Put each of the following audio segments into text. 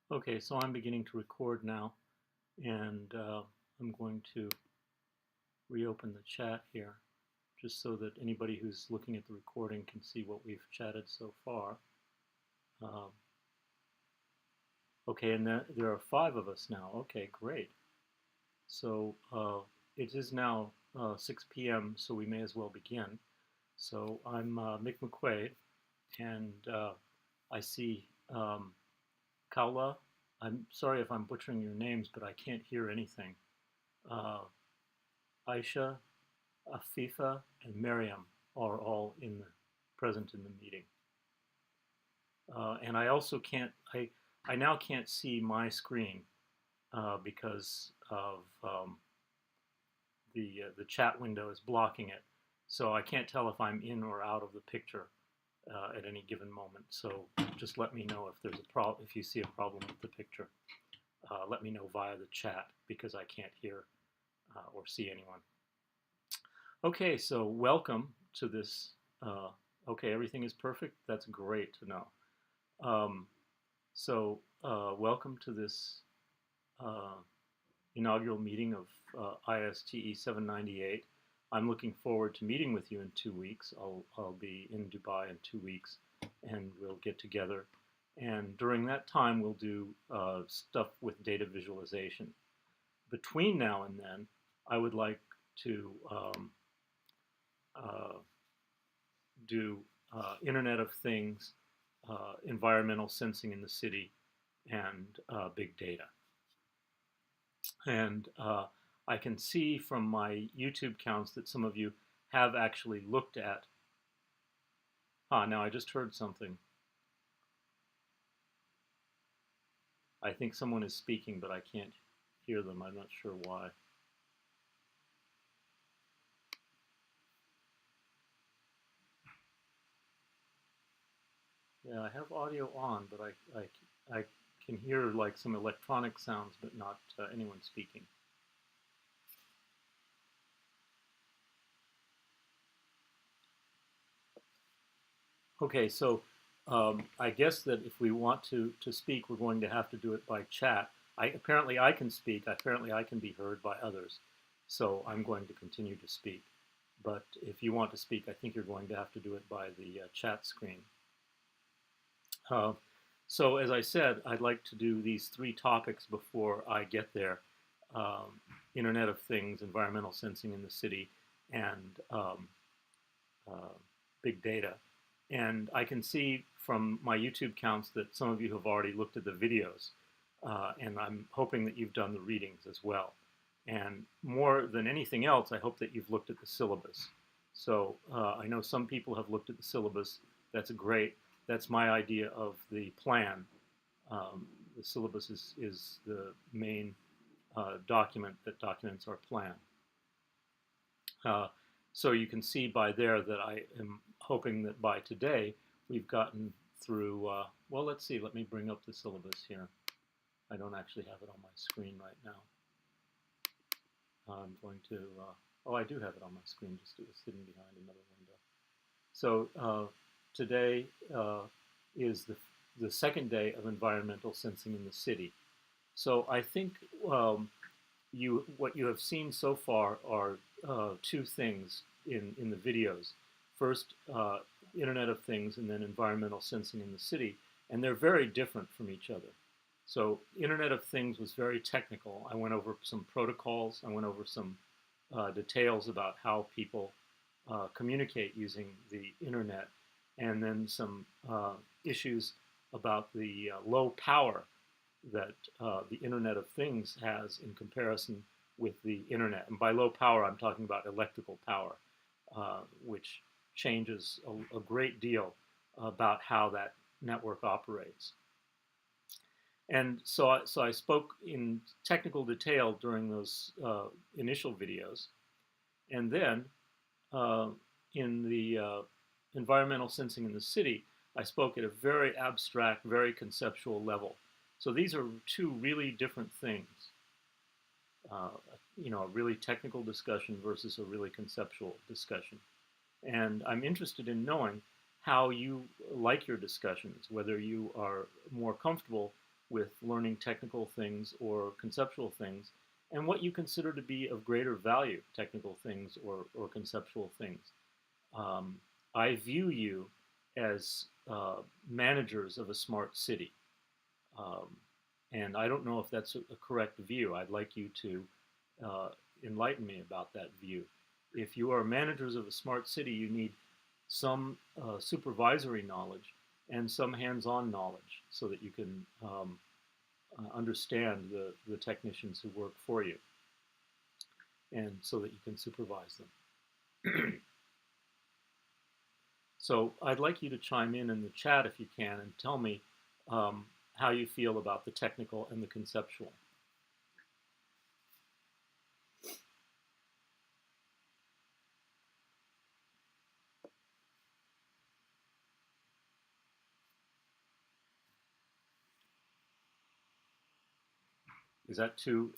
Okay, so I'm beginning to record now, and I'm going to reopen the chat here, just so that anybody who's looking at the recording can see what we've chatted so far. Um, okay, and there are 5 of us now. Okay, great. So it is now 6 p.m., so we may as well begin. So I'm Mick McQuaid, and I see Kaula. I'm sorry if I'm butchering your names, but I can't hear anything. Aisha, Afifa, and Miriam are all present in the meeting. And I also can't, I now can't see my screen because of the chat window is blocking it. So I can't tell if I'm in or out of the picture at any given moment. So just let me know if there's a problem, if you see a problem with the picture. Let me know via the chat because I can't hear or see anyone. Okay, so welcome to this. Okay, everything is perfect. That's great to know. Welcome to this inaugural meeting of ISTE 798. I'm looking forward to meeting with you in 2 weeks. I'll be in Dubai in 2 weeks, and we'll get together. And during that time, we'll do stuff with data visualization. Between now and then, I would like to do Internet of Things, environmental sensing in the city, and big data. And I can see from my YouTube counts that some of you have actually looked at. Now I just heard something. I think someone is speaking, but I can't hear them. I'm not sure why. Yeah, I have audio on, but I can hear like some electronic sounds, but not anyone speaking. Okay, so I guess that if we want to speak, we're going to have to do it by chat. Apparently I can speak. Apparently I can be heard by others. So I'm going to continue to speak. But if you want to speak, I think you're going to have to do it by the chat screen. So as I said, I'd like to do these 3 topics before I get there. Internet of Things, environmental sensing in the city, and big data. And I can see from my YouTube counts that some of you have already looked at the videos, and I'm hoping that you've done the readings as well. And more than anything else, I hope that you've looked at the syllabus. So I know some people have looked at the syllabus. That's great. That's my idea of the plan. The syllabus is the main document that documents our plan. So you can see by there that I am hoping that by today we've gotten through, well, let's see, let me bring up the syllabus here. I don't actually have it on my screen right now. I'm going to, oh, I do have it on my screen, just it was hidden behind another window. So today is the second day of environmental sensing in the city. So I think what you have seen so far are 2 things in the videos. First, Internet of Things, and then environmental sensing in the city. And they're very different from each other. So Internet of Things was very technical. I went over some protocols. I went over some details about how people communicate using the Internet, and then some issues about the low power that the Internet of Things has in comparison with the Internet. And by low power, I'm talking about electrical power, which changes a great deal about how that network operates. And so I spoke in technical detail during those initial videos. And then in the environmental sensing in the city, I spoke at a very abstract, very conceptual level. So these are 2 really different things. You know, a really technical discussion versus a really conceptual discussion. And I'm interested in knowing how you like your discussions, whether you are more comfortable with learning technical things or conceptual things, and what you consider to be of greater value, technical things or conceptual things. Um, I view you as managers of a smart city. Um, and I don't know if that's a correct view. I'd like you to uh, enlighten me about that view. If you are managers of a smart city, you need some supervisory knowledge and some hands-on knowledge so that you can understand the technicians who work for you and so that you can supervise them. So I'd like you to chime in the chat if you can and tell me how you feel about the technical and the conceptual. Is that too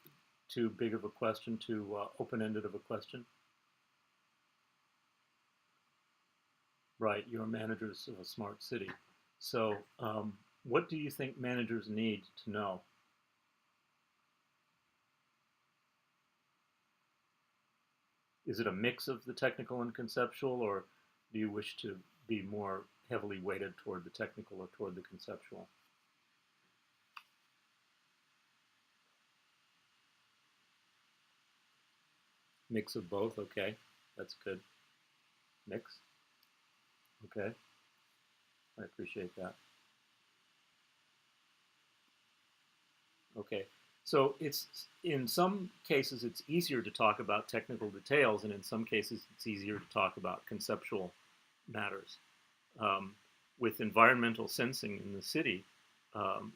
big of a question, too open-ended of a question? Right, you're managers of a smart city. So what do you think managers need to know? Is it a mix of the technical and conceptual, or do you wish to be more heavily weighted toward the technical or toward the conceptual? Mix of both, okay. That's good. Mix, okay. I appreciate that. Okay. So in some cases it's easier to talk about technical details, and in some cases it's easier to talk about conceptual matters. Um, with environmental sensing in the city, um,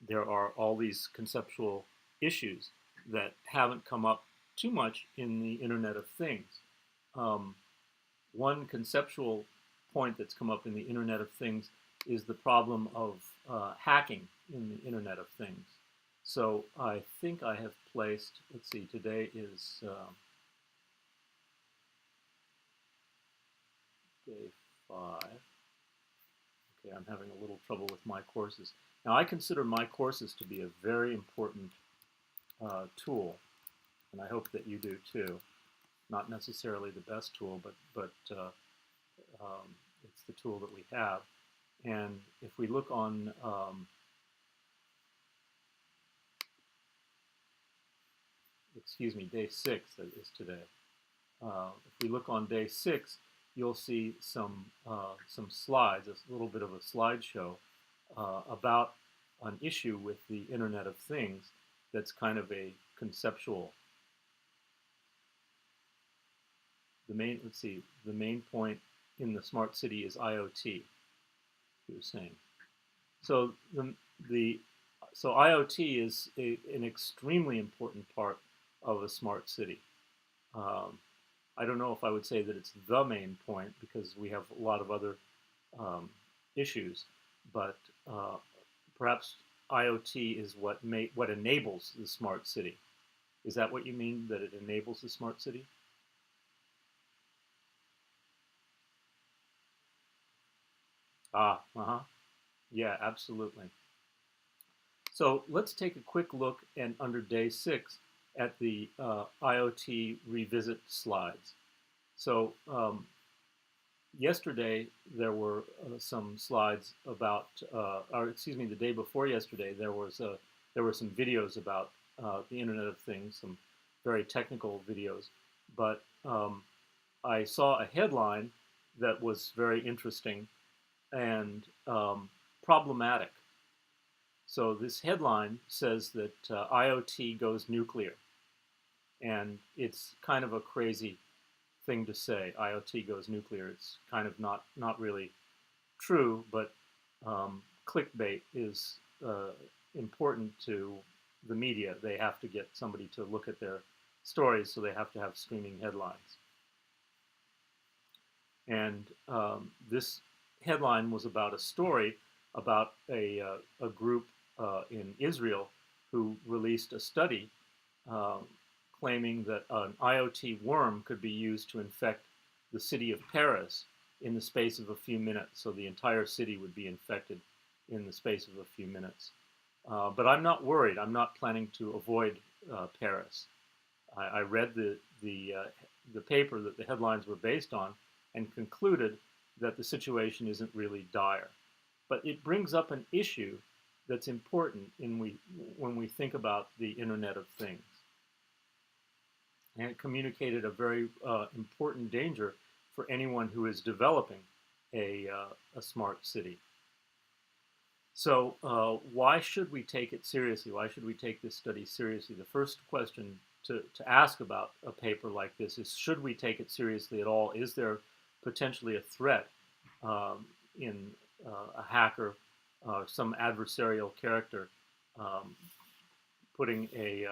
there are all these conceptual issues that haven't come up too much in the Internet of Things. Um, one conceptual point that's come up in the Internet of Things is the problem of hacking in the Internet of Things. So I think I have placed, let's see, today is day 5. Okay, I'm having a little trouble with my courses. Now I consider my courses to be a very important tool, and I hope that you do too. Not necessarily the best tool, but it's the tool that we have. And if we look on excuse me, day 6 that is today. If we look on day 6, you'll see some slides, a little bit of a slideshow about an issue with the Internet of Things that's kind of a conceptual. The main point in the smart city is IoT, you were saying. So so IoT is an extremely important part of a smart city. I don't know if I would say that it's the main point because we have a lot of other issues, but perhaps IoT is what enables the smart city. Is that what you mean, that it enables the smart city? Yeah, absolutely. So let's take a quick look and under day 6 at the IoT revisit slides. So yesterday there were some slides about, or excuse me, the day before yesterday there were some videos about the Internet of Things, some very technical videos, but I saw a headline that was very interesting and problematic. So this headline says that IoT goes nuclear, and it's kind of a crazy thing to say. IoT goes nuclear. It's kind of not really true, but clickbait is important to the media. They have to get somebody to look at their stories, so they have to have screaming headlines. And this headline was about a story about a group in Israel who released a study claiming that an IoT worm could be used to infect the city of Paris in the space of a few minutes. So the entire city would be infected in the space of a few minutes. But I'm not worried. I'm not planning to avoid Paris. I read the paper that the headlines were based on and concluded that the situation isn't really dire. But it brings up an issue that's important when we think about the Internet of Things. And it communicated a very important danger for anyone who is developing a smart city. So why should we take it seriously? Why should we take this study seriously? The first question to ask about a paper like this is, should we take it seriously at all? Is there potentially a threat in a hacker, some adversarial character putting a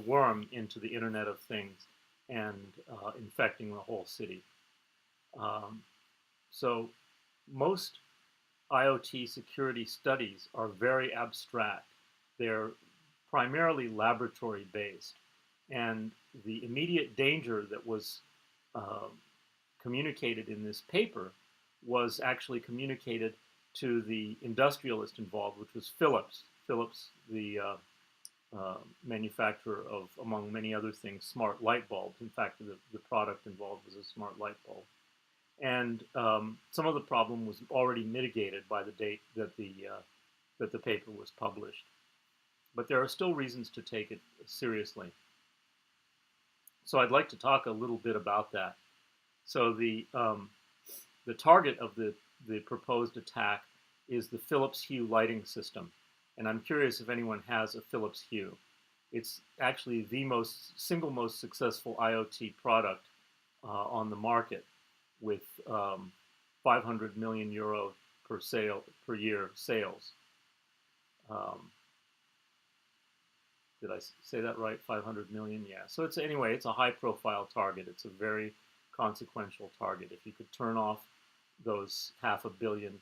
worm into the Internet of Things and infecting the whole city? So most IoT security studies are very abstract. They're primarily laboratory based. And the immediate danger that was communicated in this paper was actually communicated to the industrialist involved, which was Philips. Philips, the manufacturer of, among many other things, smart light bulbs. In fact, the product involved was a smart light bulb. And some of the problem was already mitigated by the date that the paper was published. But there are still reasons to take it seriously. So I'd like to talk a little bit about that. So the target of the proposed attack is the Philips Hue lighting system. And I'm curious if anyone has a Philips Hue. It's actually the single most successful IoT product on the market, with 500 million euro per year sales. Did I say that right? 500 million? Yeah. So it's a high-profile target. It's a very consequential target. If you could turn off those 500 million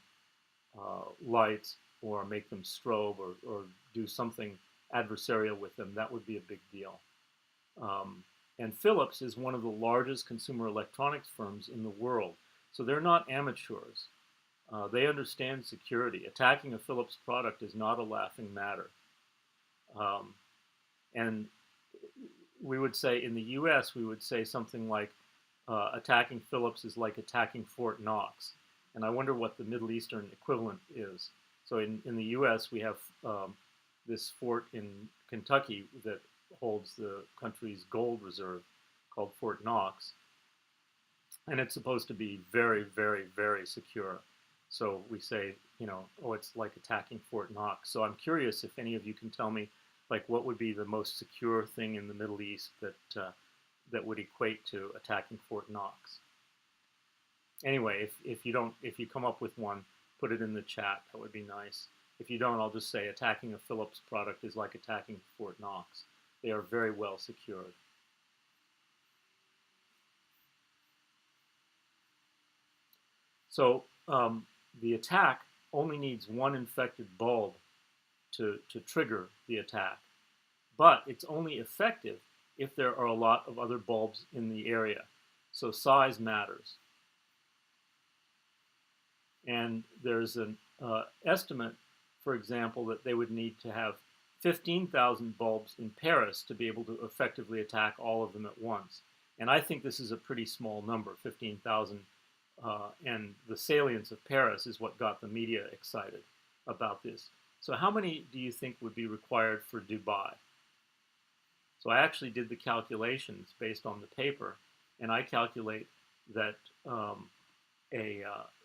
lights, or make them strobe, or do something adversarial with them, that would be a big deal. And Philips is one of the largest consumer electronics firms in the world. So they're not amateurs. They understand security. Attacking a Philips product is not a laughing matter. And we would say, in the US, we would say something like, attacking Philips is like attacking Fort Knox. And I wonder what the Middle Eastern equivalent is. So in the US, we have this fort in Kentucky that holds the country's gold reserve, called Fort Knox. And it's supposed to be very, very, very secure. So we say, oh, it's like attacking Fort Knox. So I'm curious if any of you can tell me, like, what would be the most secure thing in the Middle East that would equate to attacking Fort Knox. Anyway, if you come up with one, put it in the chat. That would be nice. If you don't, I'll just say attacking a Philips product is like attacking Fort Knox. They are very well secured. So the attack only needs one infected bulb to trigger the attack. But it's only effective if there are a lot of other bulbs in the area. So size matters. And there's an estimate, for example, that they would need to have 15,000 bulbs in Paris to be able to effectively attack all of them at once. And I think this is a pretty small number, 15,000. And the salience of Paris is what got the media excited about this. So how many do you think would be required for Dubai? So I actually did the calculations based on the paper, and I calculate that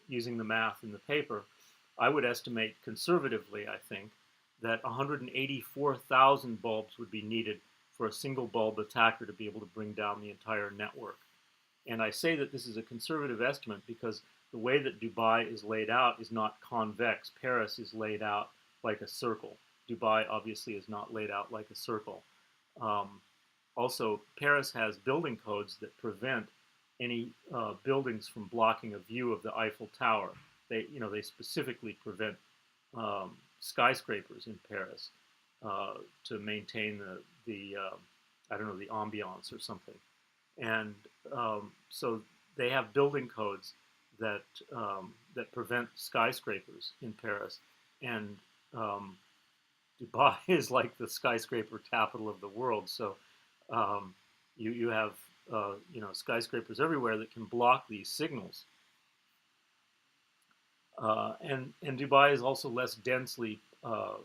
using the math in the paper, I would estimate conservatively, I think, that 184,000 bulbs would be needed for a single bulb attacker to be able to bring down the entire network. And I say that this is a conservative estimate because the way that Dubai is laid out is not convex. Paris is laid out like a circle. Dubai obviously is not laid out like a circle. Also, Paris has building codes that prevent any buildings from blocking a view of the Eiffel Tower. They specifically prevent skyscrapers in Paris to maintain the ambiance or something. And so they have building codes that prevent skyscrapers in Paris. And Dubai is like the skyscraper capital of the world. So you have skyscrapers everywhere that can block these signals. And Dubai is also less densely uh,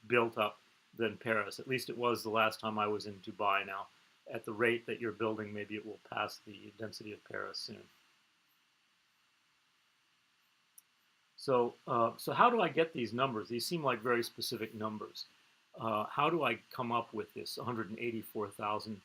built up than Paris. At least it was the last time I was in Dubai. Now, at the rate that you're building, maybe it will pass the density of Paris soon. So how do I get these numbers? These seem like very specific numbers. How do I come up with this 184,000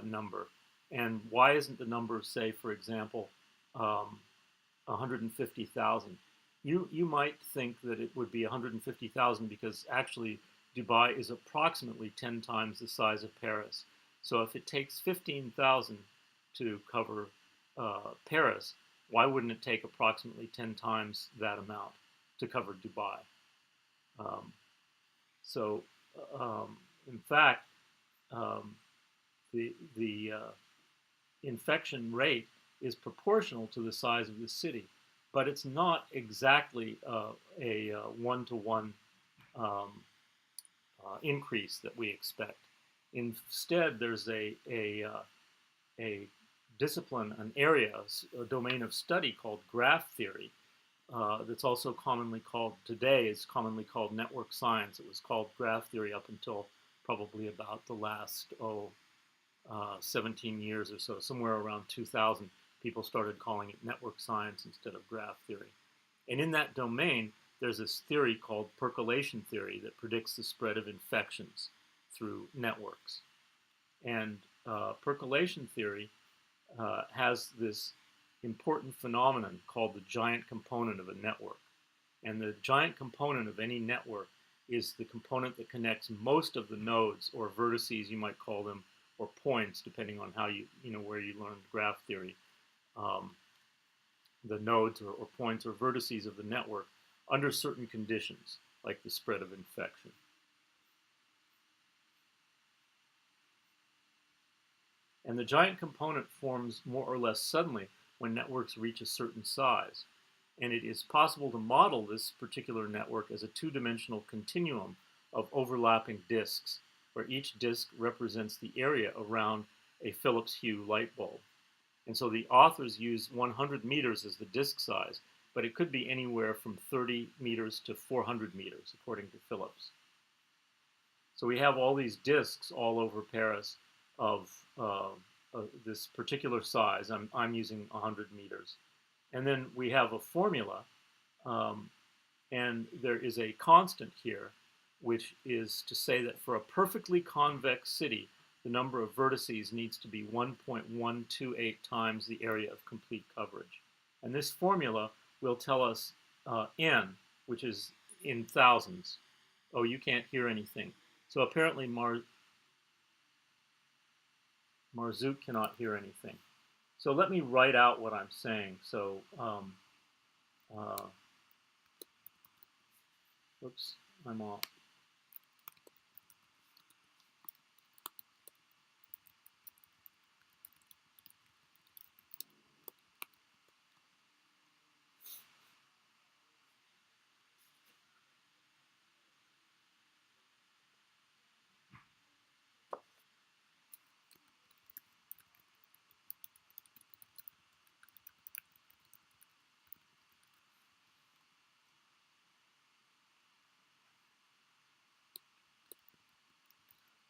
number? And why isn't the number, say, for example, 150,000? You might think that it would be 150,000 because actually Dubai is approximately 10 times the size of Paris. So if it takes 15,000 to cover Paris, why wouldn't it take approximately 10 times that amount to cover Dubai? Um, so, in fact, um, the infection rate is proportional to the size of the city, but it's not exactly a one-to-one increase that we expect. Instead, there's a discipline, an area, a domain of study called graph theory that's also commonly called, today is commonly called network science. It was called graph theory up until probably about the last, 17 years or so, somewhere around 2000, people started calling it network science instead of graph theory. And in that domain, there's this theory called percolation theory that predicts the spread of infections through networks. And percolation theory has this important phenomenon called the giant component of a network. And the giant component of any network is the component that connects most of the nodes, or vertices you might call them, or points, depending on how where you learned graph theory. The nodes or points or vertices of the network under certain conditions, like the spread of infection. And the giant component forms more or less suddenly when networks reach a certain size. And it is possible to model this particular network as a two-dimensional continuum of overlapping disks, where each disk represents the area around a Philips Hue light bulb. And so the authors use 100 meters as the disk size, but it could be anywhere from 30 meters to 400 meters, according to Philips. So we have all these disks all over Paris of this particular size. I'm using 100 meters. And then we have a formula, and there is a constant here, which is to say that for a perfectly convex city, the number of vertices needs to be 1.128 times the area of complete coverage. And this formula will tell us n, which is in thousands. Oh, you can't hear anything. So apparently Marzouk cannot hear anything. So let me write out what I'm saying. So, oops, I'm off.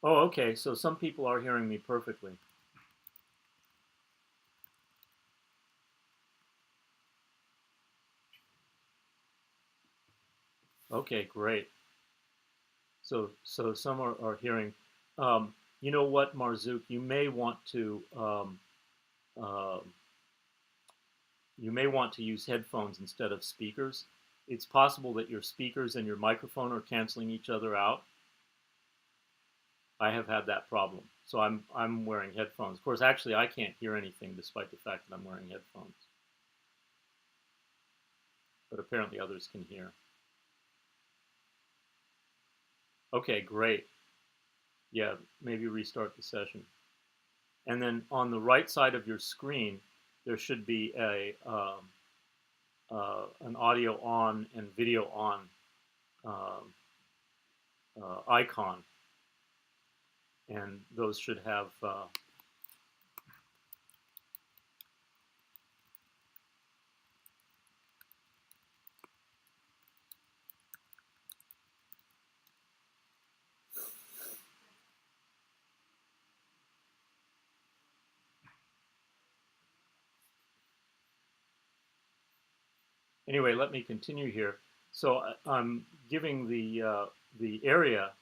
Oh, okay, so some people are hearing me perfectly. Okay, great. So some are hearing. You know what, Marzouk, you may want to uh, use headphones instead of speakers. It's possible that your speakers and your microphone are canceling each other out. I have had that problem. So I'm wearing headphones. Of course, actually, I can't hear anything despite the fact that I'm wearing headphones. But apparently others can hear. Okay, great. Yeah, maybe restart the session. And then on the right side of your screen, there should be an audio on and video on icon, and those should have anyway, let me continue here. So I'm giving the area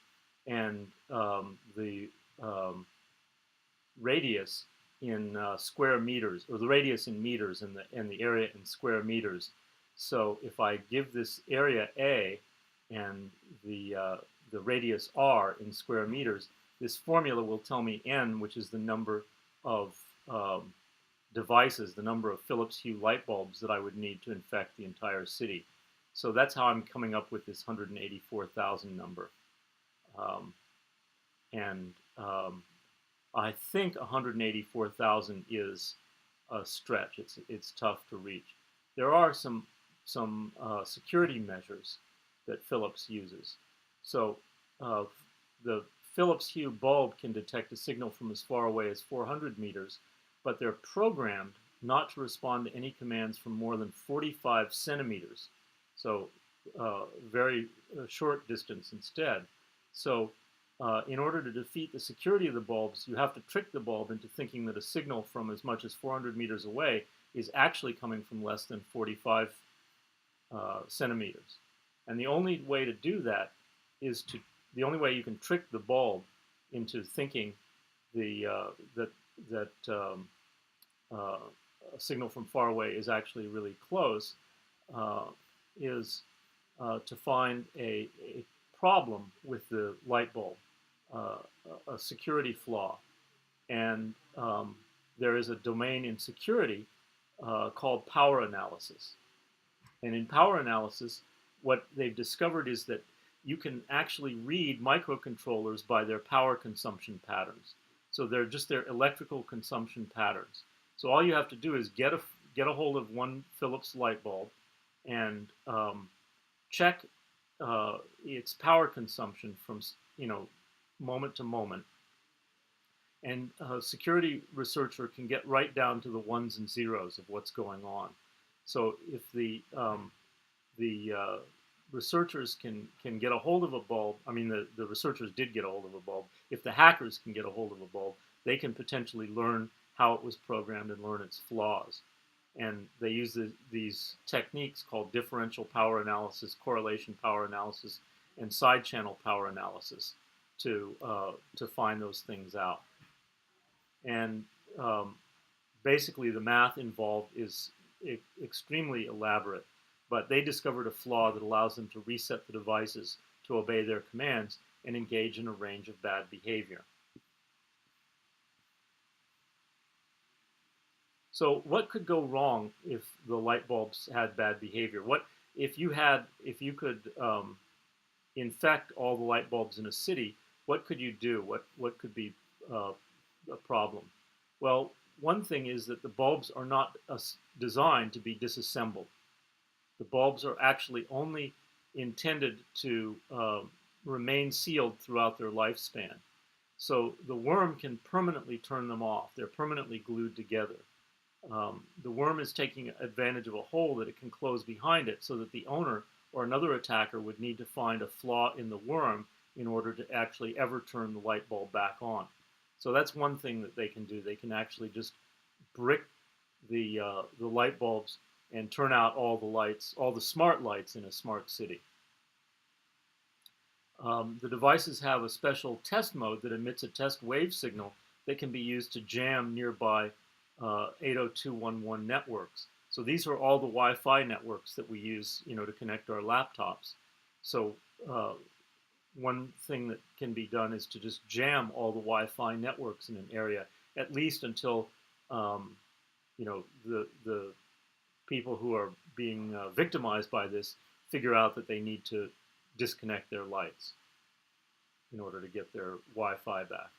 and the radius in square meters, or the radius in meters and the area in square meters. So if I give this area A and the radius R in square meters, this formula will tell me N, which is the number of devices, the number of Philips Hue light bulbs that I would need to infect the entire city. So that's how I'm coming up with this 184,000 number. And I think 184,000 is a stretch. It's tough to reach. There are some security measures that Philips uses. So the Philips Hue bulb can detect a signal from as far away as 400 meters, but they're programmed not to respond to any commands from more than 45 centimeters. So very short distance instead. So in order to defeat the security of the bulbs, you have to trick the bulb into thinking that a signal from as much as 400 meters away is actually coming from less than 45 centimeters. And the only way to do that is the only way you can trick the bulb into thinking that a signal from far away is actually really close is to find a problem with the light bulb, a security flaw. And there is a domain in security called power analysis. And in power analysis, what they've discovered is that you can actually read microcontrollers by their power consumption patterns. So they're just their electrical consumption patterns. So all you have to do is get a hold of one Philips light bulb and check its power consumption from moment to moment. And a security researcher can get right down to the ones and zeros of what's going on. So if the researchers can get a hold of a bulb, I mean the researchers did get a hold of a bulb, if the hackers can get a hold of a bulb, they can potentially learn how it was programmed and learn its flaws. And they use these techniques called differential power analysis, correlation power analysis, and side channel power analysis to find those things out. And basically the math involved is extremely elaborate, but they discovered a flaw that allows them to reset the devices to obey their commands and engage in a range of bad behavior. So what could go wrong if the light bulbs had bad behavior? What if you could infect all the light bulbs in a city? What could you do? What could be a problem? Well, one thing is that the bulbs are not designed to be disassembled. The bulbs are actually only intended to remain sealed throughout their lifespan. So the worm can permanently turn them off. They're permanently glued together. The worm is taking advantage of a hole that it can close behind it so that the owner or another attacker would need to find a flaw in the worm in order to actually ever turn the light bulb back on. So that's one thing that they can do. They can actually just brick the light bulbs and turn out all the lights, all the smart lights in a smart city. The devices have a special test mode that emits a test wave signal that can be used to jam nearby 802.11 networks. So these are all the Wi-Fi networks that we use, to connect our laptops. So one thing that can be done is to just jam all the Wi-Fi networks in an area, at least until the people who are being victimized by this figure out that they need to disconnect their lights in order to get their Wi-Fi back.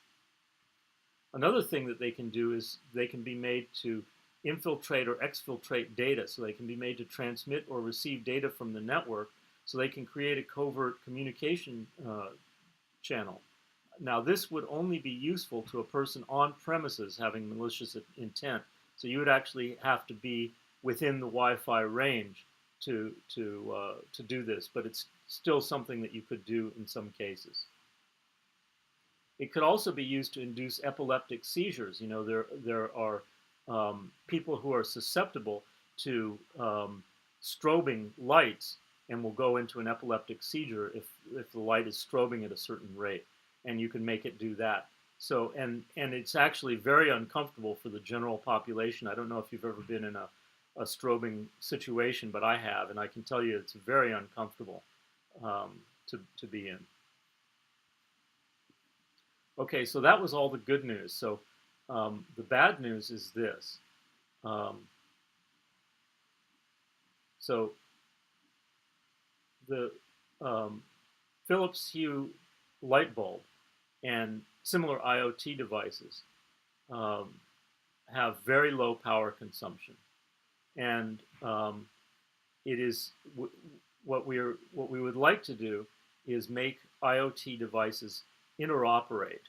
Another thing that they can do is they can be made to infiltrate or exfiltrate data. So they can be made to transmit or receive data from the network. So they can create a covert communication channel. Now, this would only be useful to a person on premises having malicious intent. So you would actually have to be within the Wi-Fi range to do this, but it's still something that you could do in some cases. It could also be used to induce epileptic seizures. You know, there are people who are susceptible to strobing lights and will go into an epileptic seizure if the light is strobing at a certain rate, and you can make it do that. So, and it's actually very uncomfortable for the general population. I don't know if you've ever been in a strobing situation, but I have, and I can tell you it's very uncomfortable to be in. Okay, so that was all the good news. So the bad news is this. So the Philips Hue light bulb and similar IoT devices have very low power consumption, and it is what we would like to do is make IoT devices interoperate.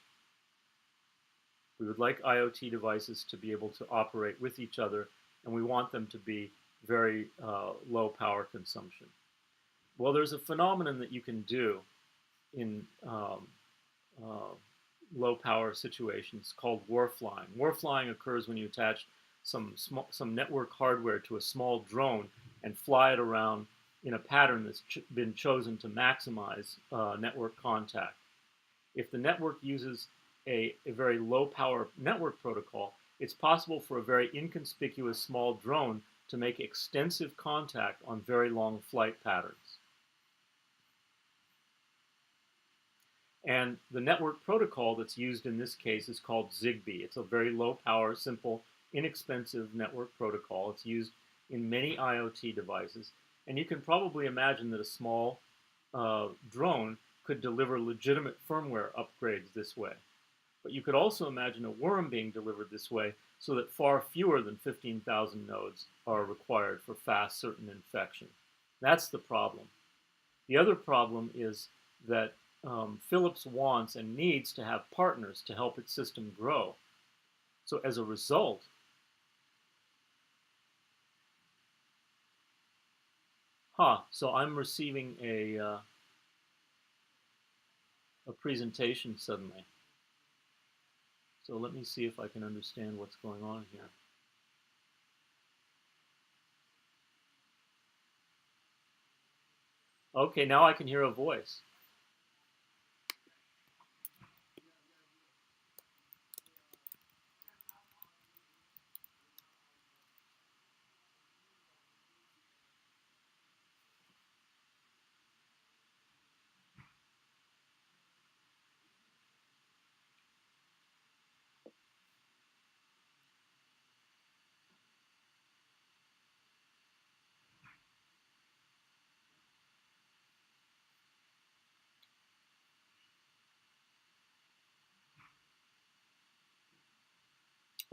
We would like IoT devices to be able to operate with each other, and we want them to be very low power consumption. Well, there's a phenomenon that you can do in low power situations called warflying. Warflying occurs when you attach some network hardware to a small drone and fly it around in a pattern that's been chosen to maximize network contact. If the network uses a very low power network protocol, it's possible for a very inconspicuous small drone to make extensive contact on very long flight patterns. And the network protocol that's used in this case is called Zigbee. It's a very low power, simple, inexpensive network protocol. It's used in many IoT devices. And you can probably imagine that a small drone could deliver legitimate firmware upgrades this way. But you could also imagine a worm being delivered this way so that far fewer than 15,000 nodes are required for fast, certain infection. That's the problem. The other problem is that Philips wants and needs to have partners to help its system grow. So as a result, so I'm receiving a presentation suddenly. So let me see if I can understand what's going on here. Okay, now I can hear a voice.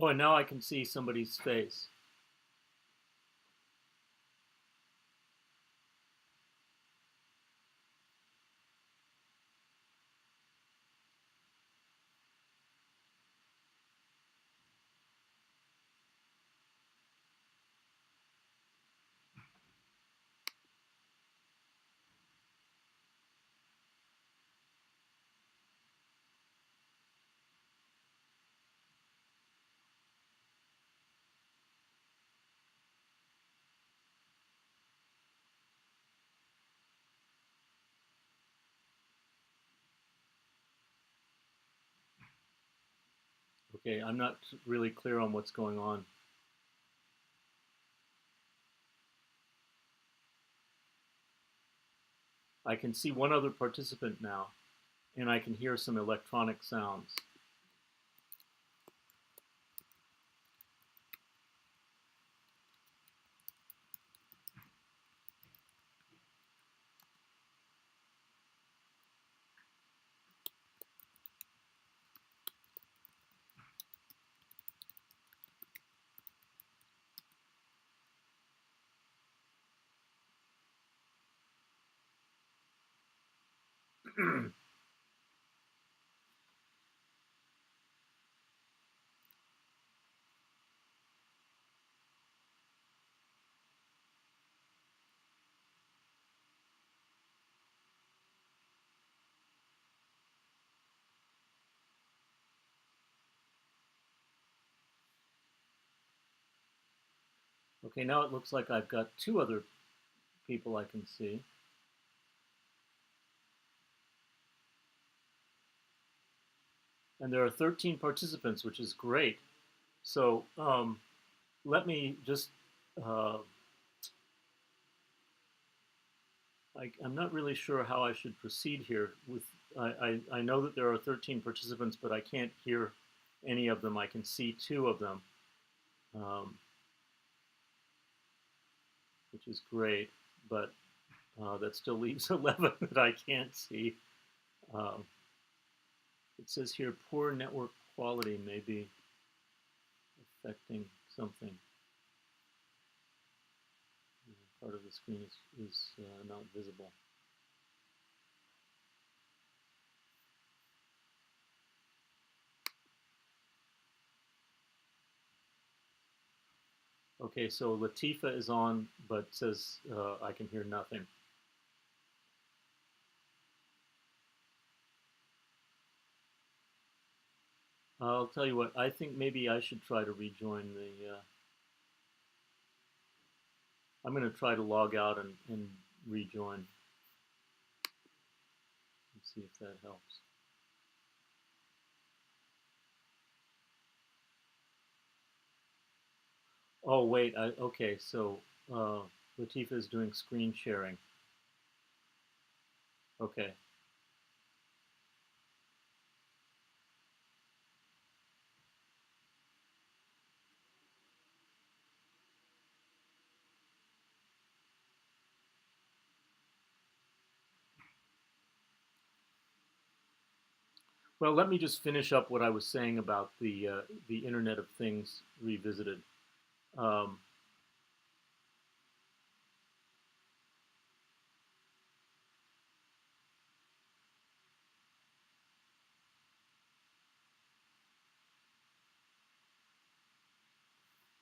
Oh, and now I can see somebody's face. Okay, I'm not really clear on what's going on. I can see one other participant now, and I can hear some electronic sounds. Okay, now it looks like I've got two other people I can see. And there are 13 participants, which is great. So let me just, uh, I'm not really sure how I should proceed here. I know that there are 13 participants, but I can't hear any of them. I can see two of them, um, which is great, but that still leaves 11 that I can't see. Um, it says here, poor network quality may be affecting something. Part of the screen is not visible. Okay, so Latifa is on, but says I can hear nothing. I'll tell you what, I think maybe I should try to rejoin the, I'm going to try to log out and rejoin and see if that helps. Oh, wait, okay, so Latifa is doing screen sharing. Okay. Well, let me just finish up what I was saying about the Internet of Things Revisited. Um,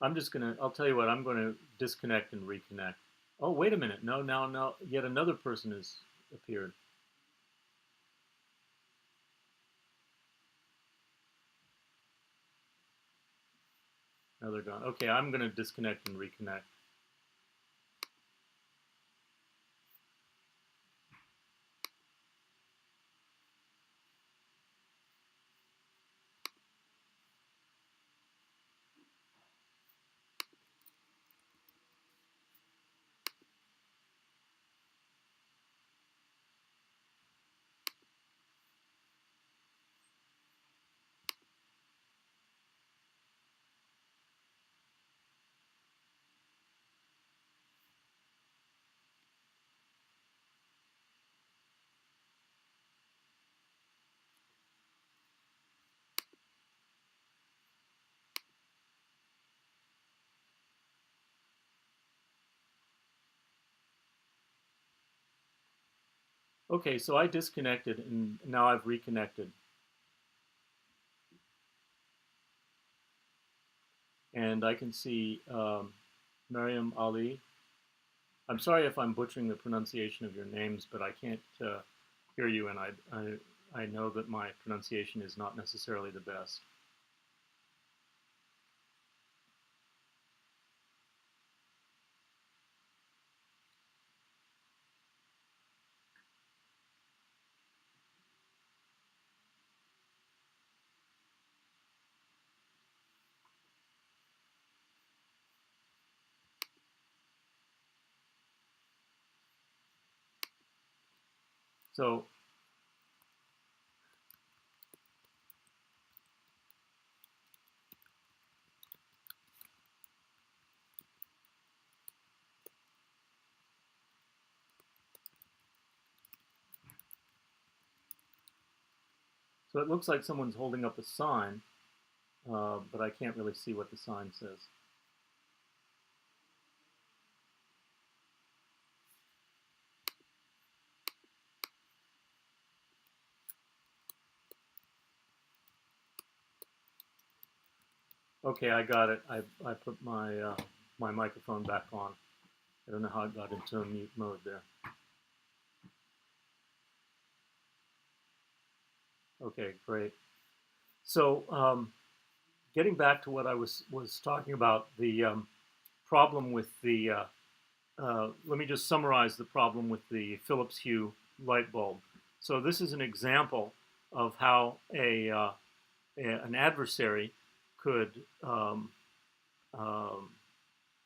I'll tell you what, I'm going to disconnect and reconnect. Oh, wait a minute. No, now, yet another person has appeared. Now they're gone. Okay, I'm going to disconnect and reconnect. Okay, so I disconnected and now I've reconnected. And I can see Mariam Ali. I'm sorry if I'm butchering the pronunciation of your names, but I can't hear you, and I know that my pronunciation is not necessarily the best. So it looks like someone's holding up a sign, but I can't really see what the sign says. Okay, I got it. I put my my microphone back on. I don't know how it got into a mute mode there. Okay, great. So getting back to what I was talking about, the problem with the, let me just summarize the problem with the Philips Hue light bulb. So this is an example of how an adversary could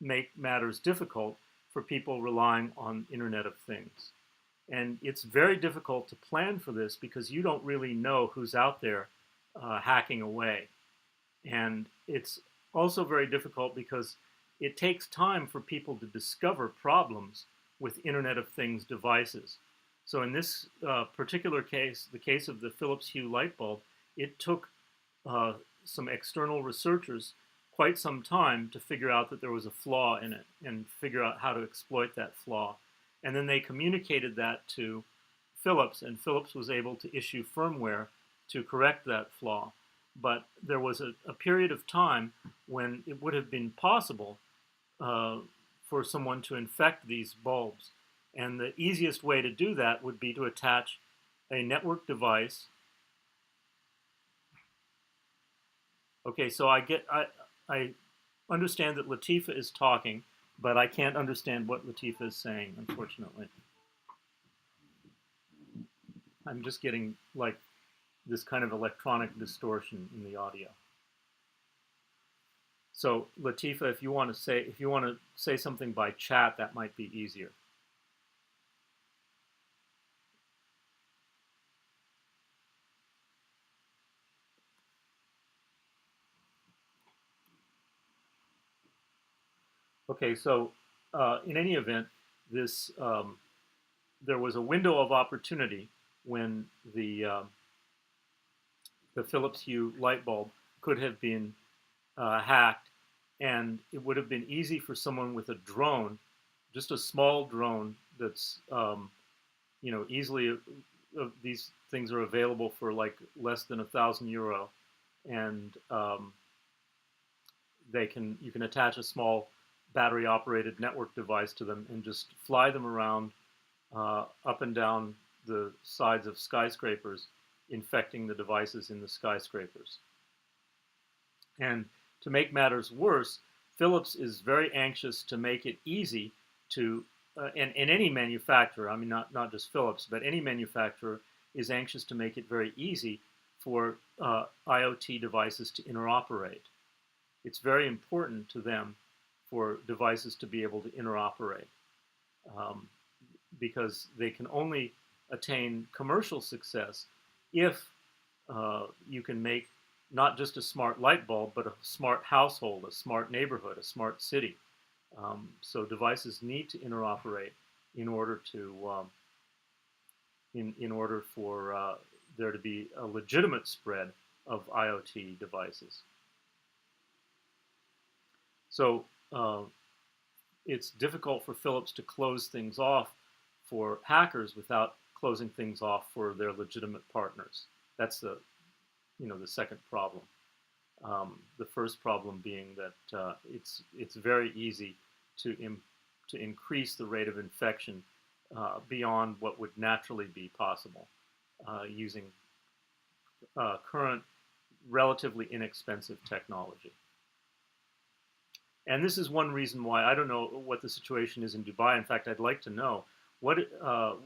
make matters difficult for people relying on Internet of Things. And it's very difficult to plan for this because you don't really know who's out there hacking away. And it's also very difficult because it takes time for people to discover problems with Internet of Things devices. So in this particular case, the case of the Philips Hue light bulb, it took some external researchers quite some time to figure out that there was a flaw in it and figure out how to exploit that flaw. And then they communicated that to Philips, and Philips was able to issue firmware to correct that flaw. But there was a period of time when it would have been possible for someone to infect these bulbs. And the easiest way to do that would be to attach a network device. Okay, so I understand that Latifa is talking, but I can't understand what Latifa is saying, unfortunately. I'm just getting like this kind of electronic distortion in the audio. So Latifa, if you want to say something by chat, that might be easier. Okay, so in any event, this there was a window of opportunity when the Philips Hue light bulb could have been hacked, and it would have been easy for someone with a drone, just a small drone that's easily these things are available for like less than €1,000, and you can attach a small battery operated network device to them and just fly them around up and down the sides of skyscrapers, infecting the devices in the skyscrapers. And to make matters worse, Philips is very anxious to make it easy to, and any manufacturer, I mean not just Philips, but any manufacturer is anxious to make it very easy for IoT devices to interoperate. It's very important to them for devices to be able to interoperate because they can only attain commercial success if you can make not just a smart light bulb, but a smart household, a smart neighborhood, a smart city. So devices need to interoperate in order to in order for there to be a legitimate spread of IoT devices. So it's difficult for Philips to close things off for hackers without closing things off for their legitimate partners. That's the second problem. The first problem being that it's very easy to increase the rate of infection beyond what would naturally be possible using current relatively inexpensive technology. And this is one reason why I don't know what the situation is in Dubai. In fact, I'd like to know what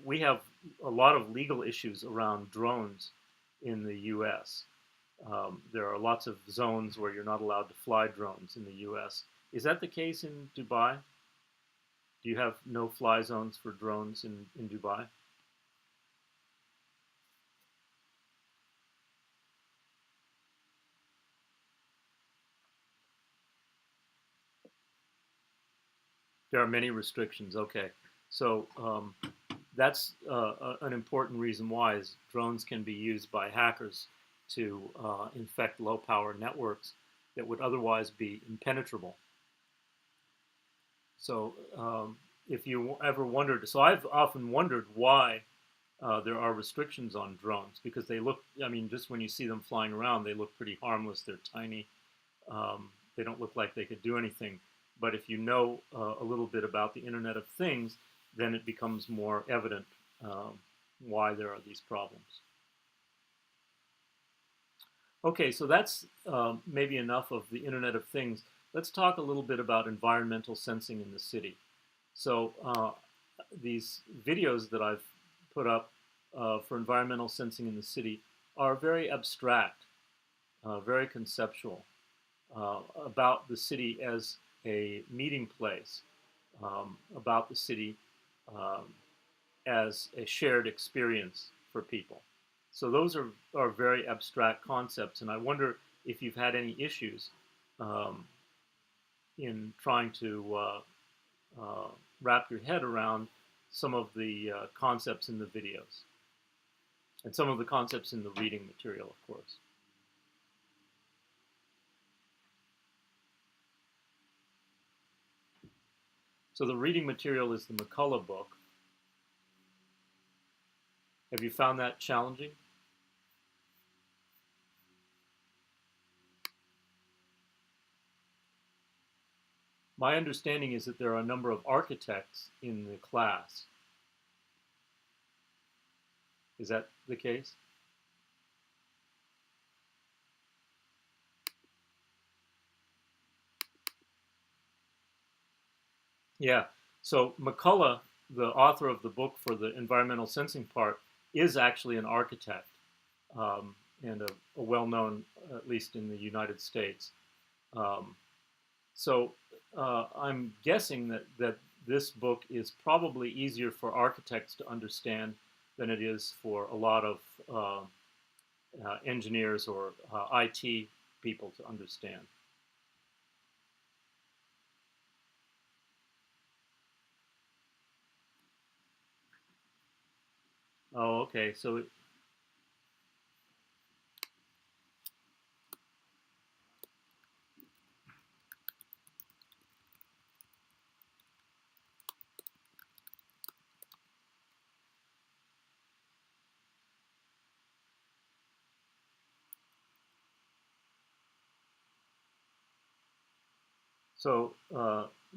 we have a lot of legal issues around drones in the U.S. There are lots of zones where you're not allowed to fly drones in the U.S. Is that the case in Dubai? Do you have no-fly zones for drones in Dubai? There are many restrictions. Okay, so that's an important reason why is drones can be used by hackers to infect low-power networks that would otherwise be impenetrable. So if you ever wondered, so I've often wondered why there are restrictions on drones, because they look, I mean, just when you see them flying around, they look pretty harmless. They're tiny. They don't look like they could do anything. But if you know a little bit about the Internet of Things, then it becomes more evident why there are these problems. Okay, so that's maybe enough of the Internet of Things. let's talk a little bit about environmental sensing in the city. So these videos that I've put up for environmental sensing in the city are very abstract, very conceptual, about the city as a meeting place, about the city um, as a shared experience for people. So those are very abstract concepts, and I wonder if you've had any issues um, in trying to uh, wrap your head around some of the concepts in the videos and some of the concepts in the reading material, of course. So the reading material is the McCullough book. Have you found that challenging? My understanding is that there are a number of architects in the class. Is that the case? Yeah. So McCullough, the author of the book for the environmental sensing part, is actually an architect and a well-known, at least in the United States. Um, so I'm guessing that this book is probably easier for architects to understand than it is for a lot of engineers or IT people to understand. Oh, okay. So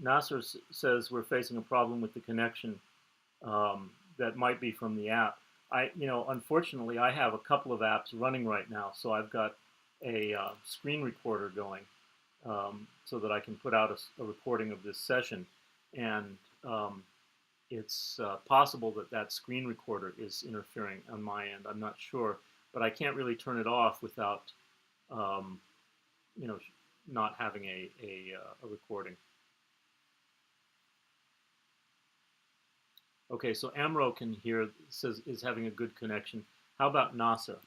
Nasser says we're facing a problem with the connection that might be from the app. Unfortunately, I have a couple of apps running right now, so I've got a screen recorder going so that I can put out a recording of this session, and it's possible that that screen recorder is interfering on my end. I'm not sure, but I can't really turn it off without, um, you know, not having a recording. Okay, so Amro can hear, says is having a good connection. How about Nasser?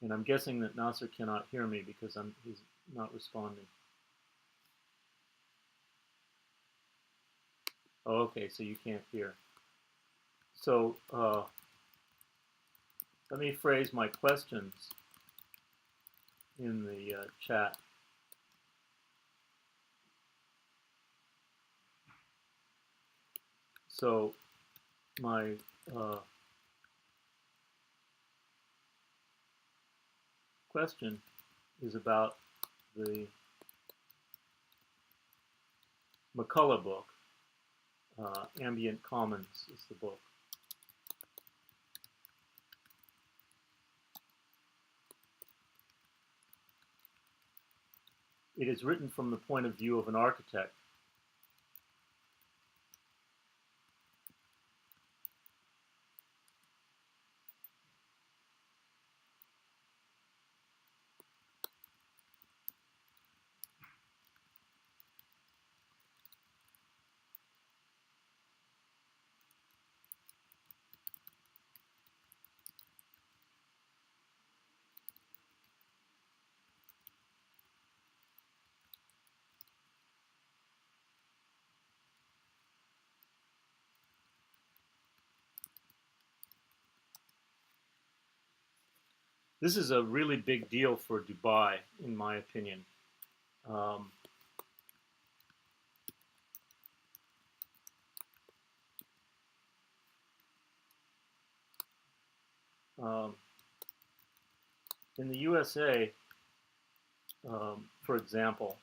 And I'm guessing that Nasser cannot hear me because he's not responding. Oh, okay, so you can't hear. So let me phrase my questions in the chat. So my question is about the McCullough book. Ambient Commons is the book. It is written from the point of view of an architect. This is a really big deal for Dubai, in my opinion. Um, um, in the USA, for example,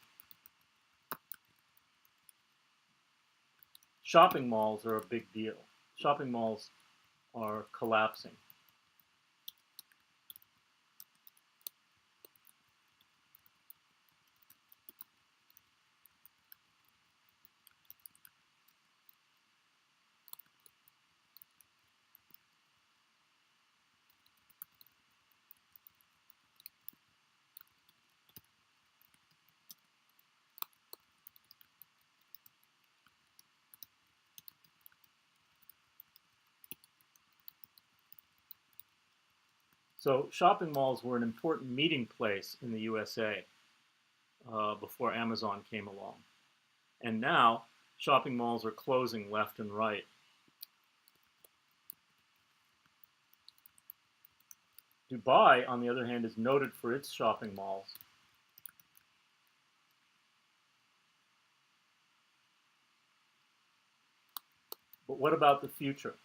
shopping malls are a big deal. Shopping malls are collapsing. So shopping malls were an important meeting place in the USA before Amazon came along. And now shopping malls are closing left and right. Dubai, on the other hand, is noted for its shopping malls. But what about the future?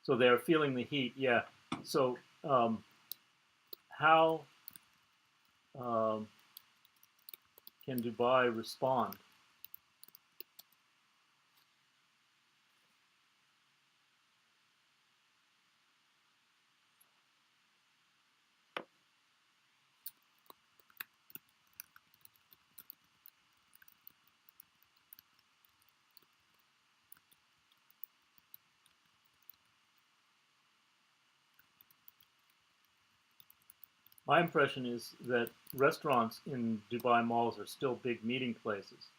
So they're feeling the heat, yeah. So how um, can Dubai respond? My impression is that restaurants in Dubai malls are still big meeting places.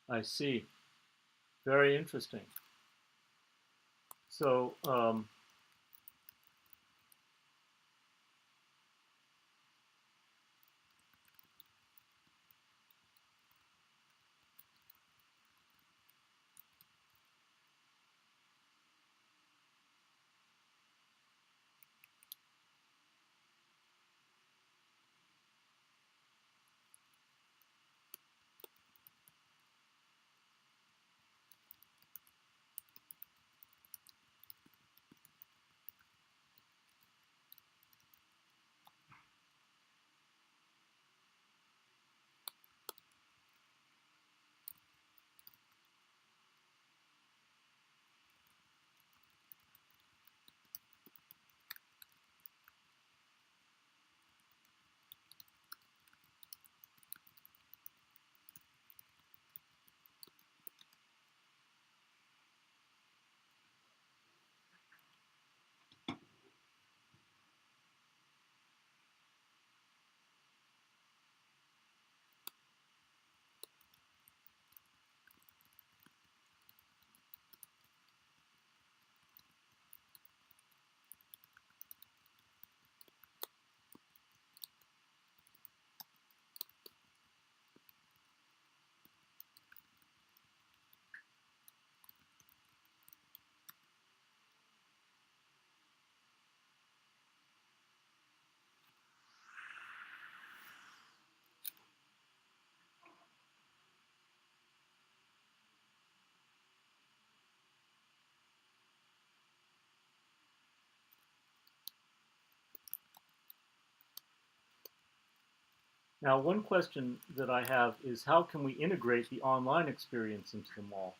I see. Very interesting. So now one question that I have is how can we integrate the online experience into the mall?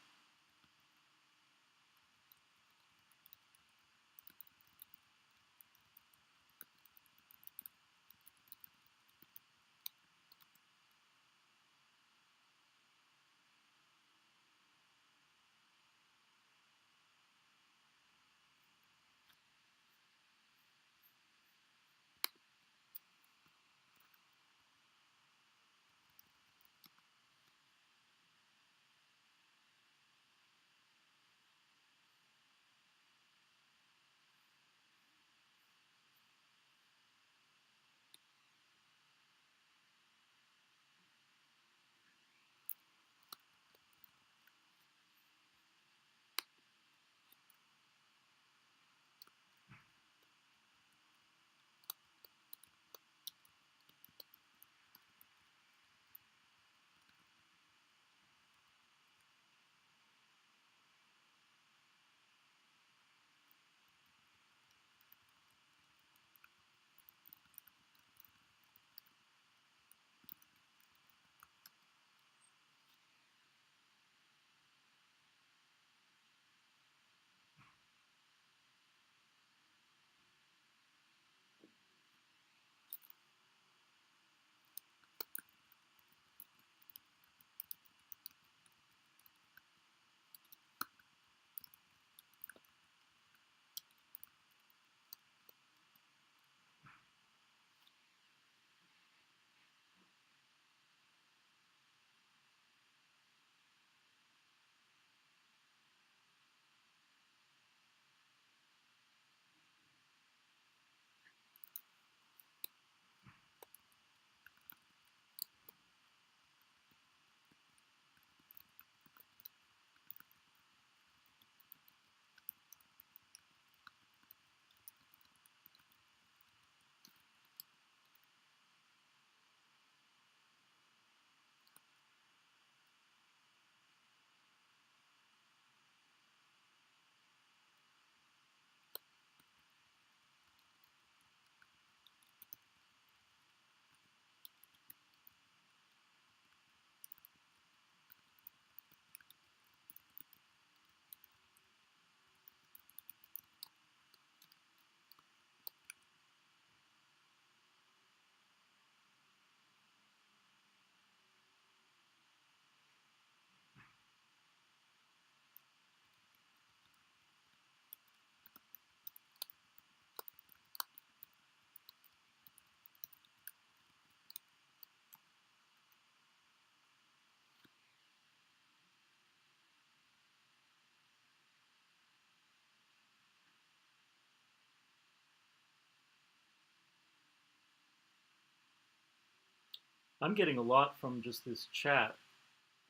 I'm getting a lot from just this chat,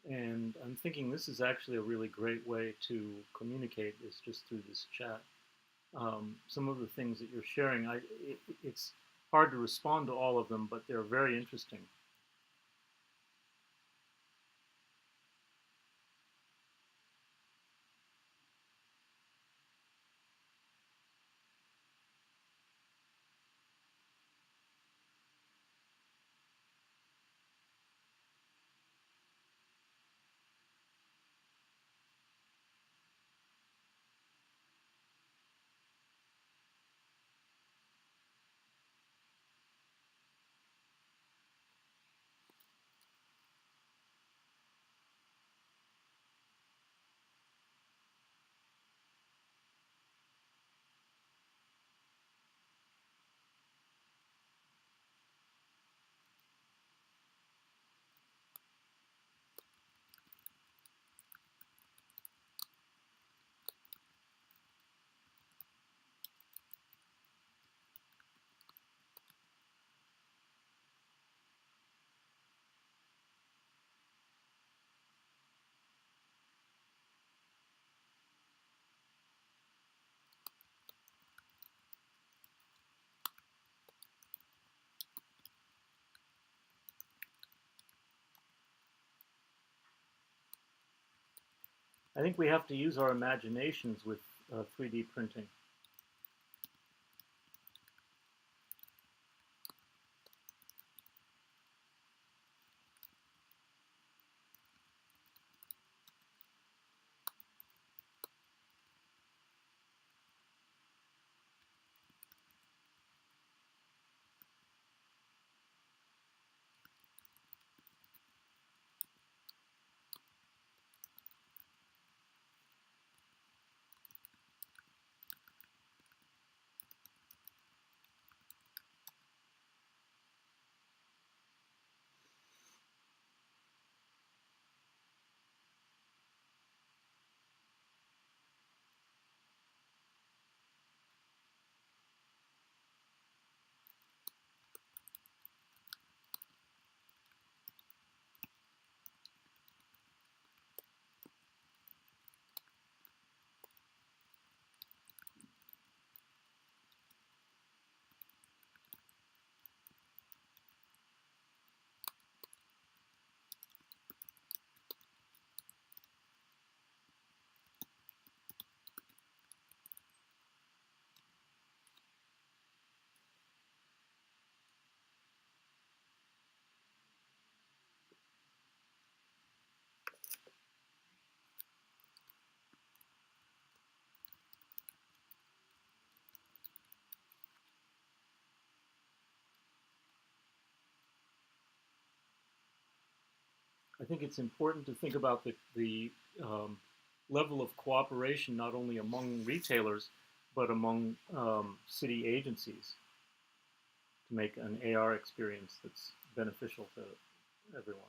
and I'm thinking this is actually a really great way to communicate is just through this chat. Some of the things that you're sharing, it's hard to respond to all of them, but they're very interesting. I think we have to use our imaginations with 3D printing. I think it's important to think about the level of cooperation not only among retailers, but among city agencies to make an AR experience that's beneficial to everyone.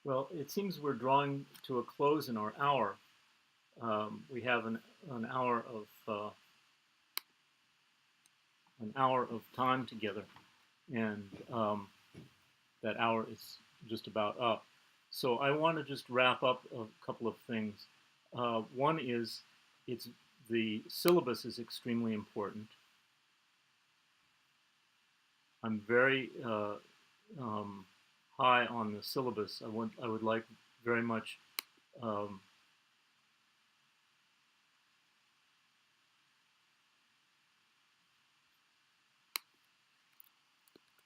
Well, it seems we're drawing to a close in our hour. We have an hour of time together, and that hour is just about up. So I want to just wrap up a couple of things. One is it's the syllabus is extremely important. I'm very high on the syllabus. I would like very much. Um,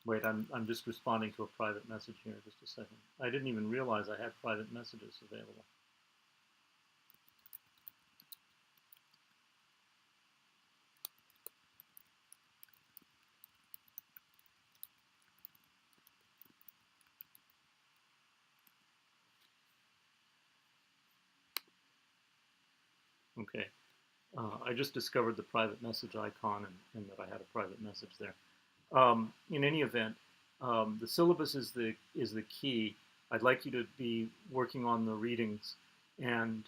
Wait, I'm just responding to a private message here. Just a second. I didn't even realize I had private messages available. Okay. I just discovered the private message icon and that I had a private message there. In any event, the syllabus is the key. I'd like you to be working on the readings and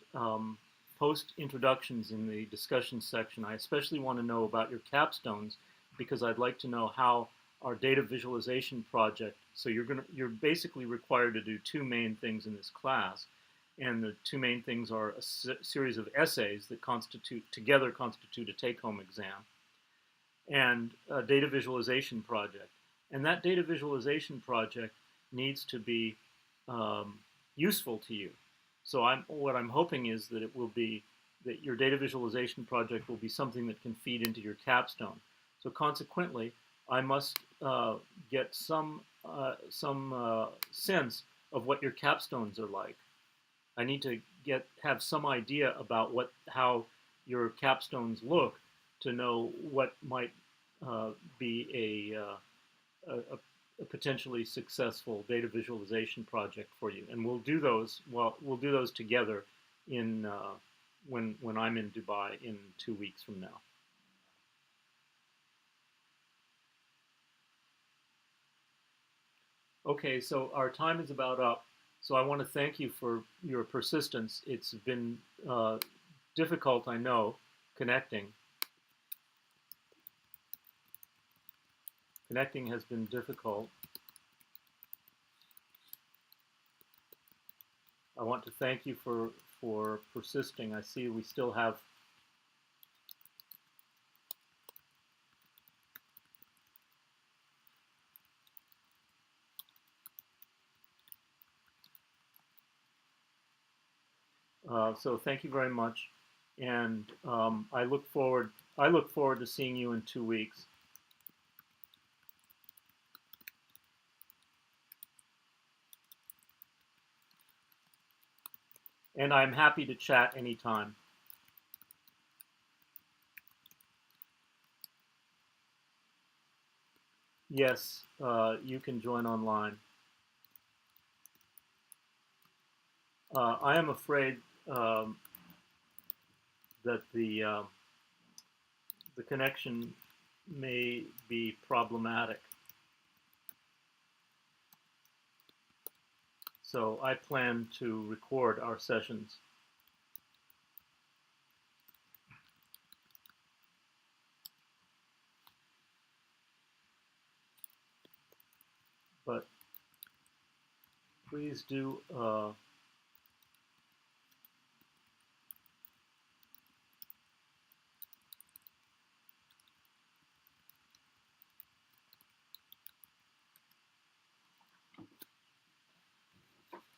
post introductions in the discussion section. I especially want to know about your capstones because I'd like to know how our data visualization project. So you're basically required to do two main things in this class, and the two main things are a series of essays that together constitute a take-home exam, and a data visualization project. And that data visualization project needs to be useful to you. So what I'm hoping is that it will be that your data visualization project will be something that can feed into your capstone. So consequently, I must get some sense of what your capstones are like. I need to have some idea about how your capstones look to know what might be a potentially successful data visualization project for you. And we'll do those. Well, we'll do those together in when I'm in Dubai in 2 weeks from now. Okay, so our time is about up. So I want to thank you for your persistence. It's been difficult, I know, connecting. Connecting has been difficult. I want to thank you for persisting. I see we still have so thank you very much, and I look forward to seeing you in 2 weeks. And I'm happy to chat anytime. Yes, you can join online. I am afraid that the connection may be problematic. So I plan to record our sessions. But please do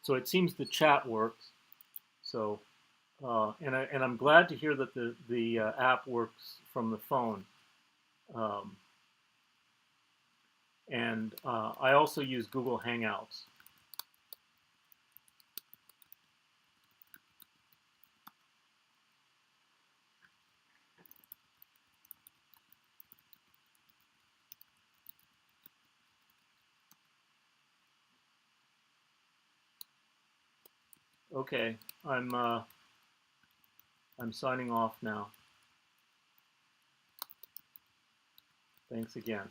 so it seems the chat works. So and I'm glad to hear that the app works from the phone. And I also use Google Hangouts. Okay, I'm signing off now. Thanks again.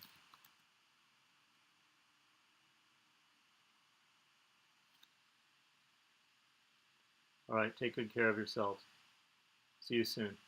All right, take good care of yourselves. See you soon.